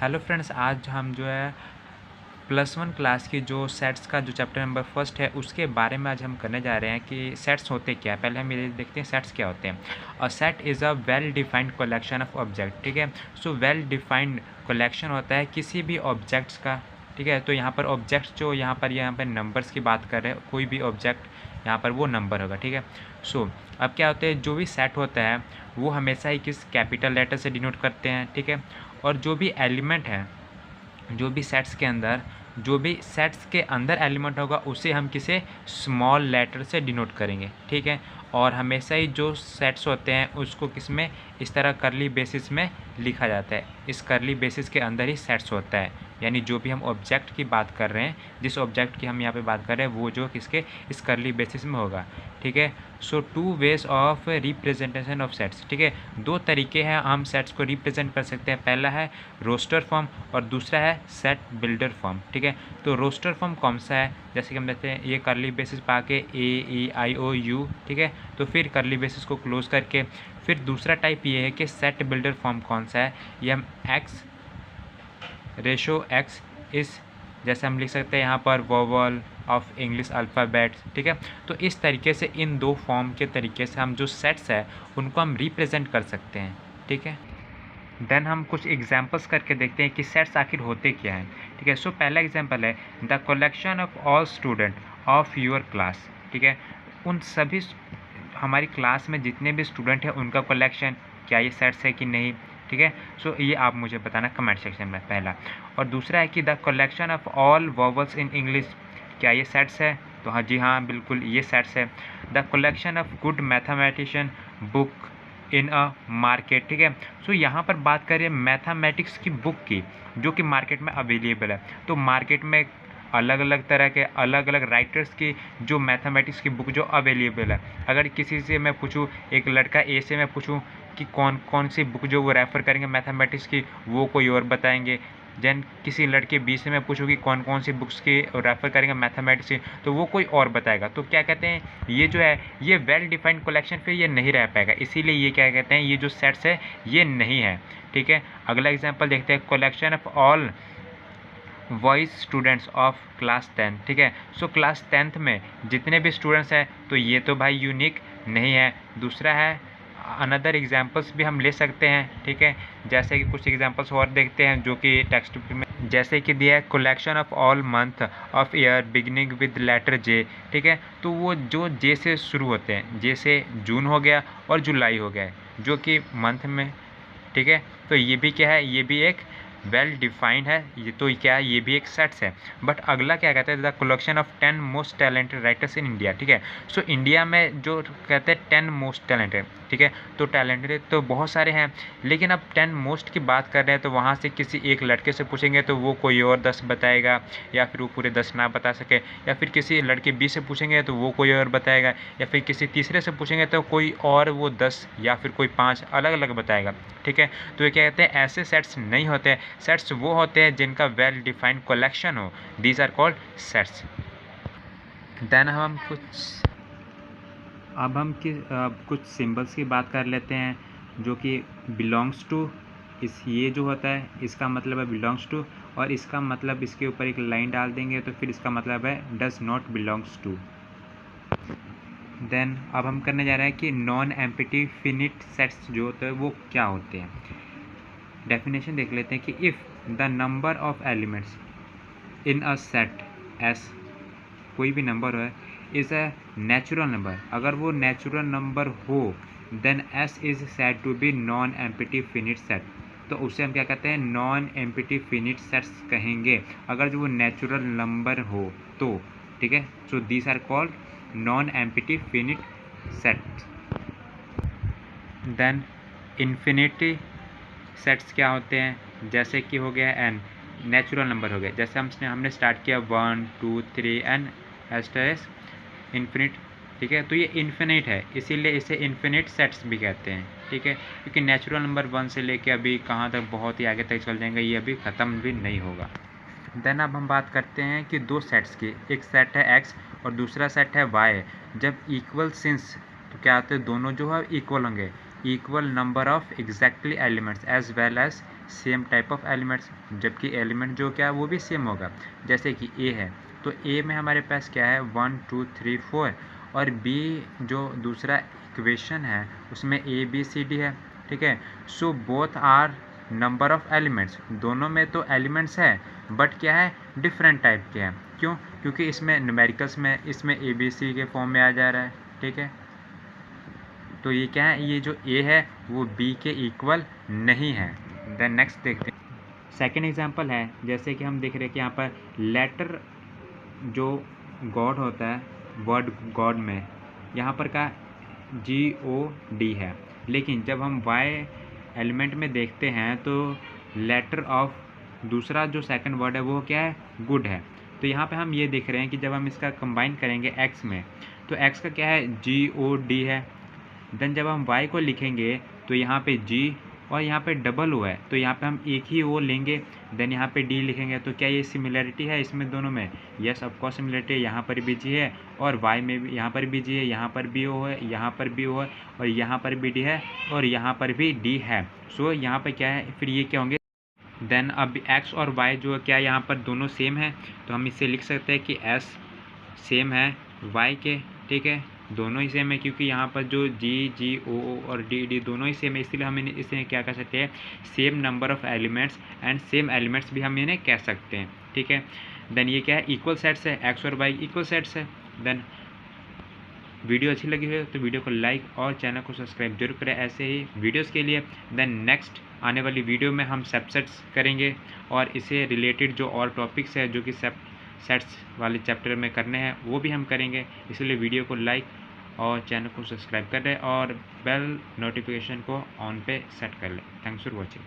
Hello friends, आज हम जो है +1 क्लास की जो सेट्स का जो चैप्टर नंबर फर्स्ट है उसके बारे में आज हम करने जा रहे हैं कि सेट्स होते क्या हैं। पहले हम ये देखते हैं सेट्स क्या होते हैं। A set is a well defined collection of object. ठीक है, सो वेल डिफाइंड कलेक्शन होता है किसी भी ऑब्जेक्ट्स का। ठीक है, तो यहाँ पर ऑब्जेक्ट्स जो यहाँ पर नंबर्स की बात कर रहे हैं, कोई भी ऑब्जेक्ट यहाँ पर वो नंबर होगा। ठीक है, सो अब क्या होता है, जो भी सेट होता है वो हमेशा ही किस कैपिटल लेटर से डिनोट करते हैं। ठीक है, और जो भी एलिमेंट है, जो भी सेट्स के अंदर जो भी सेट्स के अंदर एलिमेंट होगा उसे हम किसी स्मॉल लेटर से डिनोट करेंगे। ठीक है, और हमेशा ही जो सेट्स होते हैं उसको किस में इस तरह करली बेसिस में लिखा जाता है। इस करली बेसिस के अंदर ही सेट्स होता है, यानी जो भी हम ऑब्जेक्ट की बात कर रहे हैं, जिस ऑब्जेक्ट की हम यहाँ पे बात कर रहे हैं वो जो किसके इस करली बेसिस में होगा। ठीक है, सो 2 ways of representation of sets. ठीक है, 2 तरीके हैं हम सेट्स को रिप्रेजेंट कर सकते हैं। पहला है रोस्टर फॉर्म और दूसरा है सेट बिल्डर फॉर्म। ठीक है, तो रोस्टर फॉर्म कौन सा है, जैसे कि हम देखते हैं ये करली बेसिस पा के A E I O U। ठीक है, तो फिर करली बेसिस को क्लोज करके फिर दूसरा टाइप ये है कि सेट बिल्डर फॉर्म कौन सा है, ये हम x रेशो x इस जैसे हम लिख सकते हैं यहाँ पर वोवल ऑफ इंग्लिश अल्फ़ाबेट्स। ठीक है, तो इस तरीके से इन 2 फॉर्म के तरीके से हम जो सेट्स है उनको हम रिप्रेजेंट कर सकते हैं। ठीक है, देन हम कुछ एग्जांपल्स करके देखते हैं कि सेट्स आखिर होते क्या हैं। ठीक है, सो पहला एग्जांपल है the collection of all student of your class. ठीक है, उन सभी हमारी क्लास में जितने भी स्टूडेंट हैं उनका कलेक्शन, क्या ये सेट्स है कि नहीं। ठीक है, सो ये आप मुझे बताना कमेंट सेक्शन में, पहला। और दूसरा है कि the collection of all vowels in English, क्या ये सेट्स है, तो हाँ जी हाँ बिल्कुल ये सेट्स है। The collection of good mathematician book in a market. ठीक है, सो यहाँ पर बात करें मैथमेटिक्स की बुक की जो कि मार्केट में अवेलेबल है, तो मार्केट में अलग अलग तरह के अलग अलग राइटर्स की जो मैथमेटिक्स की बुक जो अवेलेबल है। अगर किसी से मैं पूछूं, एक लड़का ए से मैं पूछूं कि कौन कौन सी बुक जो वो रेफ़र करेंगे मैथमेटिक्स की, वो कोई और बताएंगे। देन किसी लड़के बी से मैं पूछूं कि कौन कौन सी बुक्स की रेफ़र करेंगे मैथमेटिक्स की, तो वो कोई और बताएगा। तो क्या कहते हैं, ये जो है ये वेल डिफाइंड कलेक्शन फिर ये नहीं रह पाएगा, इसीलिए ये क्या कहते हैं, ये जो सेट्स है ये नहीं है। ठीक है, अगला एग्जाम्पल देखते हैं, collection of all voice students of class 10। ठीक है, सो क्लास 10th में जितने भी स्टूडेंट्स हैं, तो ये तो भाई यूनिक नहीं है। दूसरा है अनदर एग्जांपल्स भी हम ले सकते हैं। ठीक है, जैसे कि कुछ एग्जांपल्स और देखते हैं जो कि टेक्स्ट बुक में जैसे कि दिया है, collection of all month of year beginning with letter J. ठीक है, तो वो जो जे से शुरू होते हैं, जे से जून हो गया और जुलाई हो गया जो कि मंथ में। ठीक है, तो ये भी क्या है, ये भी एक वेल डिफाइंड है, ये तो क्या है, ये भी एक सेट्स है। बट अगला क्या कहते हैं, the collection of 10 most talented writers in India. ठीक है, सो इंडिया में जो कहते हैं 10 मोस्ट टैलेंटेड। ठीक है, तो टैलेंटेड तो बहुत सारे हैं, लेकिन अब 10 मोस्ट की बात कर रहे हैं तो वहाँ से किसी एक लड़के से पूछेंगे तो वो कोई और 10 बताएगा, या फिर वो पूरे 10 ना बता सके, या फिर किसी लड़के बी से पूछेंगे तो वो कोई और बताएगा, या फिर किसी तीसरे से पूछेंगे तो कोई और वो 10 या फिर कोई 5 अलग अलग बताएगा। ठीक है, तो ये क्या कहते हैं, ऐसे सेट्स नहीं होते। सेट्स वो होते हैं जिनका वेल डिफाइंड कलेक्शन हो, these are called sets. Then हम कुछ सिंबल्स की बात कर लेते हैं जो कि बिलोंग्स टू, इस ये जो होता है इसका मतलब है बिलोंग्स टू, और इसका मतलब इसके ऊपर एक लाइन डाल देंगे तो फिर इसका मतलब है does not belongs to. Then अब हम करने जा रहे हैं कि नॉन एम्प्टी फिनिट सेट्स जो होते हैं वो क्या होते हैं। डेफिनेशन देख लेते हैं कि if the number of elements in a set S, कोई भी नंबर है, इज़ अ नेचुरल नंबर, अगर वो नेचुरल नंबर हो then S is said to be non empty finite set, तो उसे हम क्या कहते हैं, नॉन एम्प्टी फिनिट सेट्स कहेंगे अगर जो वो नेचुरल नंबर हो तो। ठीक है, so these are called non empty finite set. Then infinity sets क्या होते हैं, जैसे कि हो गया एन, नेचुरल नंबर हो गया, जैसे हमने स्टार्ट किया 1 2 3 एन एस्टर्स इन्फिनिट। ठीक है, तो ये इन्फिनिट है, इसीलिए इसे इन्फिनिट सेट्स भी कहते हैं। ठीक है, क्योंकि नेचुरल नंबर 1 से लेके अभी कहाँ तक बहुत ही आगे तक चल जाएंगे, ये अभी ख़त्म भी नहीं होगा। देन अब हम बात करते हैं कि 2 सेट्स की, एक सेट है x और दूसरा सेट है y। जब इक्वल सिंस, तो क्या होते हैं, दोनों जो है इक्वल होंगे, equal number of exactly elements as well as same type of elements, जबकि एलिमेंट जो क्या है वो भी सेम होगा। जैसे कि ए है तो ए में हमारे पास क्या है 1 2 3 4, और बी जो दूसरा इक्वेशन है उसमें ए बी सी डी है, ठीक है। So both are number of elements, दोनों में तो एलिमेंट्स है बट क्या है डिफरेंट टाइप के हैं। क्यों? क्योंकि इसमें न्यूमेरिकल्स में इसमें ए बी सी के फॉर्म में आ जा रहा है, ठीक है। तो ये क्या है, ये जो ए है वो बी के इक्वल नहीं है। देन नेक्स्ट देखते हैं, सेकेंड एग्जांपल है। जैसे कि हम देख रहे हैं कि यहाँ पर लेटर जो गॉड होता है, वर्ड गॉड में यहाँ पर का GOD है, लेकिन जब हम वाई एलिमेंट में देखते हैं तो लेटर ऑफ दूसरा जो सेकंड वर्ड है वो क्या है, गुड है। तो यहाँ पे हम ये देख रहे हैं कि जब हम इसका कंबाइन करेंगे x में तो x का क्या है GOD है। देन जब हम y को लिखेंगे तो यहाँ पे G और यहाँ पे डबल ओ है, तो यहाँ पे हम एक ही ओ लेंगे। देन यहाँ पे D लिखेंगे, तो क्या ये सिमिलरिटी है इसमें दोनों में? यस ऑफ कोर्स सिमिलरिटी है। यहाँ पर भी G है और y में भी, यहाँ पर भी G है, यहाँ पर भी O है, यहाँ पर भी O है, और यहाँ पर भी D है, और यहाँ पर भी D है। सो यहाँ पर क्या है, फिर ये क्या होंगे? देन अब x और y जो क्या यहाँ पर दोनों सेम है, तो हम इसे लिख सकते हैं कि s सेम है y के, ठीक है। दोनों ही सेम है क्योंकि यहाँ पर जो G O और D दोनों ही सेम है, इसलिए हम इसे क्या कह सकते हैं, same number of elements and same elements भी हम इन्हें कह सकते हैं, ठीक है। देन ये क्या है, इक्वल सेट्स है, x और y इक्वल सेट्स है। देन वीडियो अच्छी लगी हो तो वीडियो को लाइक और चैनल को सब्सक्राइब जरूर करें ऐसे ही वीडियोस के लिए। देन नेक्स्ट आने वाली वीडियो में हम सबसेट्स करेंगे और इससे रिलेटेड जो और टॉपिक्स है जो कि सेट्स वाले चैप्टर में करने हैं वो भी हम करेंगे। इसलिए वीडियो को लाइक और चैनल को सब्सक्राइब कर लें और बेल नोटिफिकेशन को ऑन पे सेट कर लें। Thanks for watching.